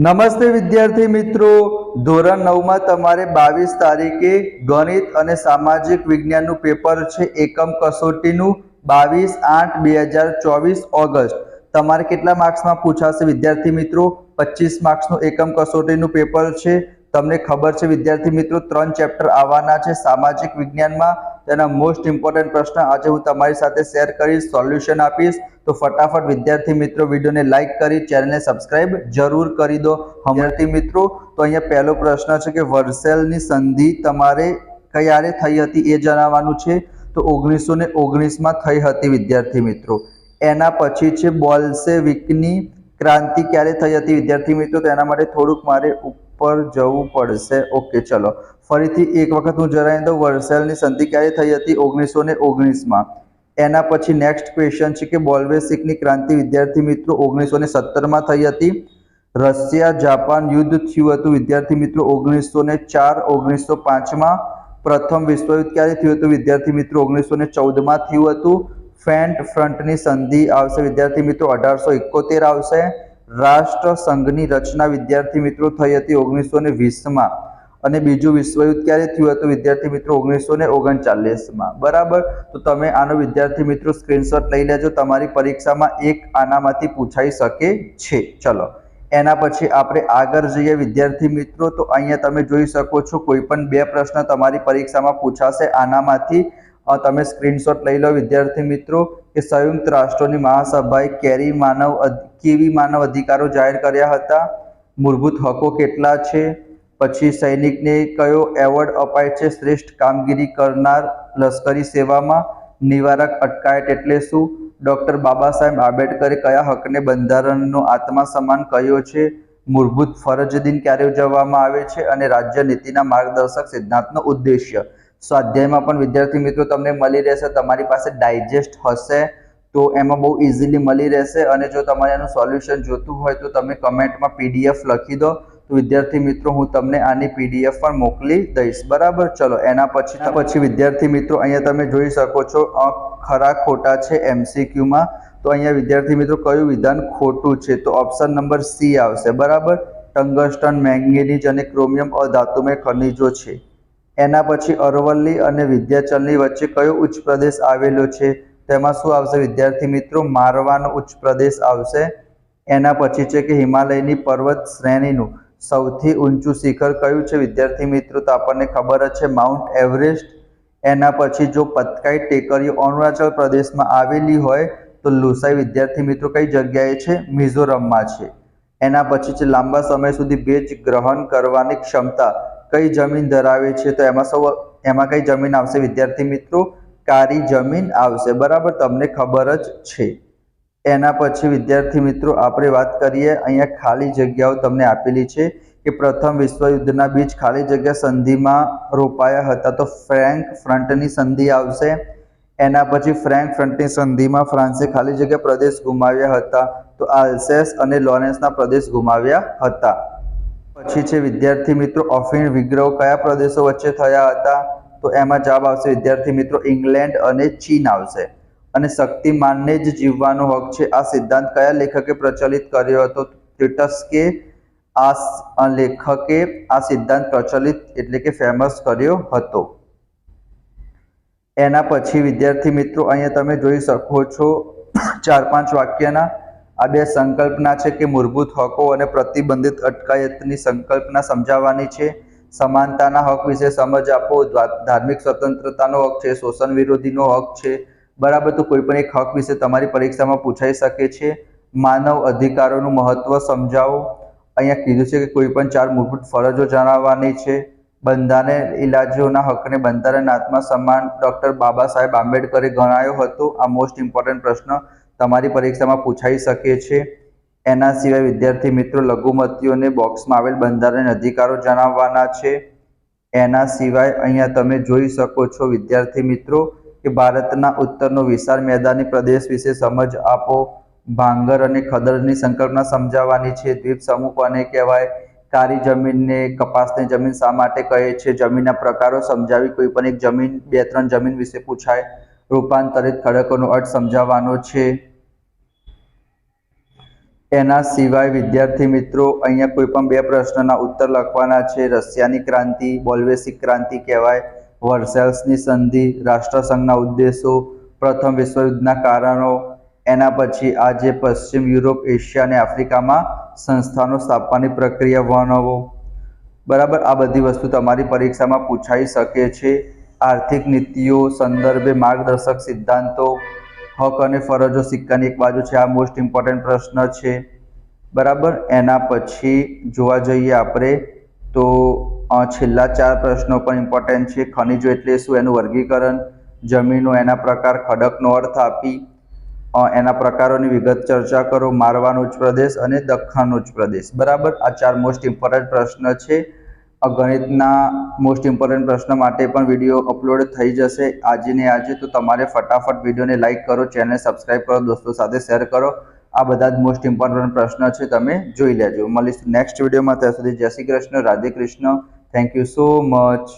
નમસ્તે વિદ્યાર્થી મિત્રો, ધોરણ 9 માં તમારે 22 તારીખે ગણિત અને સામાજિક વિજ્ઞાનનું પેપર છે એકમ કસોટીનું 22/8/2024 ઓગસ્ટ. તમારે કેટલા માર્ક્સમાં પૂછાશે વિદ્યાર્થી મિત્રો? 25 માર્ક્સનું એકમ કસોટીનું પેપર છે. તમને ખબર છે વિદ્યાર્થી મિત્રો 3 ચેપ્ટર આવવાના છે સામાજિક વિજ્ઞાનમાં. તેના મોસ્ટ ઇમ્પોર્ટન્ટ પ્રશ્ન આજે હું તમારી સાથે શેર કરીશ, સોલ્યુશન આપીશ. તો ફટાફટ વિદ્યાર્થી મિત્રો વિડીયોને લાઈક કરી ચેનલને સબસ્ક્રાઇબ જરૂર કરી દો વિદ્યાર્થી મિત્રો. તો અહીંયા પહેલો પ્રશ્ન છે કે વર્સેલની સંધિ તમારે ક્યારે થઈ હતી એ જણાવવાનું છે. તો 1919 માં થઈ હતી વિદ્યાર્થી મિત્રો. એના પછી છે બોલ્શેવિકની ક્રાંતિ ક્યારે થઈ હતી વિદ્યાર્થી મિત્રો? તો એના માટે થોડુંક મારે ઉપર જવું પડશે. ઓકે, ચલો ફરીથી એક વખત હું જણાવી દઉં. વર્સેલની સંધિ ક્યારે થઈ હતી? 1919 માં. એના પછી નેક્સ્ટ ક્વેશ્ચન છે કે બોલ્શેવિકની ક્રાંતિ વિદ્યાર્થી મિત્રો 1917 માં થઈ હતી. રશિયા જાપાન યુદ્ધ થયું હતું વિદ્યાર્થી મિત્રો 1904 1905 માં. પ્રથમ વિશ્વયુદ્ધ ક્યારે થયું હતું વિદ્યાર્થી મિત્રો? 1914 માં થયું હતું. ફ્રન્ટની સંધિ આવશે વિદ્યાર્થી મિત્રો 1871 આવશે. રાષ્ટ્ર સંઘની રચના વિદ્યાર્થી મિત્રો થઈ હતી 1920 માં. અને બીજું વિશ્વયુદ્ધ ક્યારે થયું હતું વિદ્યાર્થી મિત્રો? 1939 માં. બરાબર. તો તમે આનો વિદ્યાર્થી મિત્રો સ્ક્રીનશોટ લઈ લેજો, તમારી પરીક્ષામાં એક આનામાંથી પૂછાઈ શકે છે. ચલો એના પછી આપણે આગળ જઈએ વિદ્યાર્થી મિત્રો. તો અહીંયા તમે જોઈ શકો છો કોઈ પણ 2 પ્રશ્ન તમારી પરીક્ષામાં પૂછાશે આનામાંથી. તમે સ્ક્રીનશોટ લઈ લો વિદ્યાર્થી મિત્રો કે સંયુક્ત રાષ્ટ્રોની મહાસભાએ કેવી માનવ અધિકારો જાહેર કર્યા હતા? મૂળભૂત હકો કેટલા છે? પછી સૈનિકને કયો એવોર્ડ અપાય છે શ્રેષ્ઠ કામગીરી કરનાર લશ્કરી સેવામાં? નિવારક અટકાયત એટલે શું? ડોક્ટર બાબા સાહેબ આંબેડકરે કયા હકને બંધારણનો આત્મા સમાન કહ્યો છે? મૂળભૂત ફરજ દિન ક્યારે ઉજવવામાં આવે છે? અને રાજ્ય નીતિના માર્ગદર્શક સિદ્ધાંતનો ઉદ્દેશ્ય. સ્વાધ્યાયમાં પણ વિદ્યાર્થી મિત્રો તમને મળી રહેશે. તમારી પાસે ડાયજેસ્ટ હશે તો એમાં બહુ ઇઝીલી મળી રહેશે. અને જો તમારે આનું સોલ્યુશન જોતું હોય તો તમે કમેન્ટમાં PDF લખી દો, તો વિદ્યાર્થી મિત્રો હું તમને આની PDF પણ મોકલી દઈશ. બરાબર. ચલો એના પછી વિદ્યાર્થી મિત્રો અહીંયા તમે જોઈ શકો છો ખરા ખોટા છે MCQ માં. તો અહીંયા વિદ્યાર્થી મિત્રો કયું વિધાન ખોટું છે? તો ઓપ્શન નંબર C આવશે. બરાબર. ટંગસ્ટન, મેંગેનીઝ અને ક્રોમિયમ અધાતુમય ખનિજો છે. એના પછી અરવલ્લી અને વિંધ્યાચલની વચ્ચે કયો ઉચ્ચ પ્રદેશ આવેલો છે? તેમાં શું આવશે વિદ્યાર્થી મિત્રો? મારવાનો ઉચ્ચ પ્રદેશ આવશે. એના પછી છે કે હિમાલયની પર્વત શ્રેણીનું સૌથી ઊંચું શિખર કયું છે વિદ્યાર્થી મિત્રો? તો આપણને ખબર જ છે માઉન્ટ એવરેસ્ટ. એના પછી જો પતકાઈ ટેકરીઓ અરુણાચલ પ્રદેશમાં આવેલી હોય તો લુસાઈ વિદ્યાર્થી મિત્રો કઈ જગ્યાએ છે? મિઝોરમમાં છે. એના પછી છે લાંબા સમય સુધી ભેજ ગ્રહણ કરવાની ક્ષમતા કઈ જમીન ધરાવે છે? તો એમાં કઈ જમીન આવશે વિદ્યાર્થી મિત્રો? કાળી જમીન આવશે. બરાબર, તમને ખબર જ છે. એના પછી વિદ્યાર્થી મિત્રો આપણે વાત કરીએ, અહીંયા ખાલી જગ્યાઓ તમને આપેલી છે કે પ્રથમ વિશ્વયુદ્ધના બીજ ખાલી જગ્યા સંધિમાં રોપાયા હતા. તો ફ્રન્ટની સંધિ આવશે. એના પછી ફ્રન્ટની સંધિમાં ફ્રાન્સે ખાલી જગ્યા પ્રદેશ ગુમાવ્યા હતા. તો આલ્સેસ અને લોરેન્સના પ્રદેશ ગુમાવ્યા હતા. પછી છે વિદ્યાર્થી મિત્રો અફીણ વિગ્રહ કયા પ્રદેશો વચ્ચે થયા હતા? તો એમાં જવાબ આવશે વિદ્યાર્થી મિત્રો ઇંગ્લેન્ડ અને ચીન આવશે. અને શક્તિમાનને જ જીવવાનો હક છે આ સિદ્ધાંત કયા લેખકે પ્રચલિત કર્યો હતો? ટિટસ્કે આ લેખકે આ સિદ્ધાંત પ્રચલિત એટલે કે ફેમસ કર્યો હતો. એના પછી વિદ્યાર્થી મિત્રો અહીંયા તમે જોઈ શકો છો 4-5 વાક્યના આ 2 સંકલ્પના છે કે મૂળભૂત હકો અને પ્રતિબંધિત અટકાયતની સંકલ્પના સમજાવવાની છે. સમાનતાના હક વિશે સમજ આપો. ધાર્મિક સ્વતંત્રતાનો હક છે, શોષણ વિરોધીનો હક છે. બરાબર. તો કોઈ પણ એક હક વિશે તમારી પરીક્ષામાં પૂછાઈ શકે છે. માનવ અધિકારોનું મહત્વ સમજાવો. અહીંયા કીધું છે કે કોઈ પણ 4 મૂળભૂત ફરજો જણાવવાની છે. બંધારણ ઇલાજોના હકને બંધારણના આત્મા સમાન ડોક્ટર બાબા સાહેબ આંબેડકરે ગણાયો હતો. આ મોસ્ટ ઇમ્પોર્ટન્ટ પ્રશ્ન તમારી પરીક્ષામાં પૂછાઈ શકે છે. એના સિવાય વિદ્યાર્થી મિત્રો લઘુમતીઓને બોક્સમાં આવેલ બંધારણ અધિકારો જણાવવાના છે. એના સિવાય અહીંયા તમે જોઈ શકો છો વિદ્યાર્થી મિત્રો કે ભારતના ઉત્તરનો વિશાળ મેદાની પ્રદેશ વિશે સમજ આપો. ભાંગર અને ખદરની સંકલ્પના સમજાવવાની છે. દ્વીપ સમૂહ કોને કહેવાય? કાળી જમીનને કપાસની જમીન શા માટે કહે છે? જમીનના પ્રકારો સમજાવી. કોઈ પણ એક જમીન 2-3 જમીન વિશે પૂછાય. રૂપાંતરિત ખડકોનો અર્થ સમજાવવાનો છે. એના સિવાય વિદ્યાર્થી મિત્રો અહીંયા કોઈ પણ બે પ્રશ્નના ઉત્તર લખવાના છે. રશિયાની ક્રાંતિ બોલ્શેવિક ક્રાંતિ કહેવાય, વર્સેલ્સની સંધિ, રાષ્ટ્રસંઘના ઉદ્દેશો, પ્રથમ વિશ્વયુદ્ધના કારણો, એના પછી આ જે પશ્ચિમ યુરોપ, એશિયા અને આફ્રિકામાં સંસ્થાનો સ્થાપવાની પ્રક્રિયા વર્ણવો. બરાબર, આ બધી વસ્તુ તમારી પરીક્ષામાં પૂછાઈ શકે છે. આર્થિક નીતિઓ સંદર્ભે માર્ગદર્શક સિદ્ધાંતો, હક અને ફરજો સિક્કાની એક બાજુ છે, આ મોસ્ટ ઇમ્પોર્ટન્ટ પ્રશ્ન છે. બરાબર, એના પછી જોવા જઈએ આપણે તો છેલ્લા 4 પ્રશ્નો પણ ઇમ્પોર્ટન્ટ છે. ખનિજો એટલે શું, એનું વર્ગીકરણ, જમીનો, એના પ્રકાર, ખડકનો અર્થ આપી, એના પ્રકારોની વિગત ચર્ચા કરો, મારવાનો ઉચ્ચ પ્રદેશ અને દખ્ખણનો ઉચ્ચ પ્રદેશ. બરાબર, આ 4 મોસ્ટ ઇમ્પોર્ટન્ટ પ્રશ્ન છે. ગણિતના મોસ્ટ ઇમ્પોર્ટન્ટ પ્રશ્ન માટે પણ વિડીયો અપલોડ થઈ જશે આજે ને આજે. તો તમારે ફટાફટ વિડીયોને લાઇક કરો, ચેનલ સબસ્ક્રાઈબ કરો, દોસ્તો સાથે શેર કરો. આ બધા જ મોસ્ટ ઇમ્પોર્ટન્ટ પ્રશ્ન છે, તમે જોઈ લેજો. મળીશું નેક્સ્ટ વિડીયોમાં. ત્યાં સુધી જય Shri Krishna, Radhe Krishna. Thank you so much.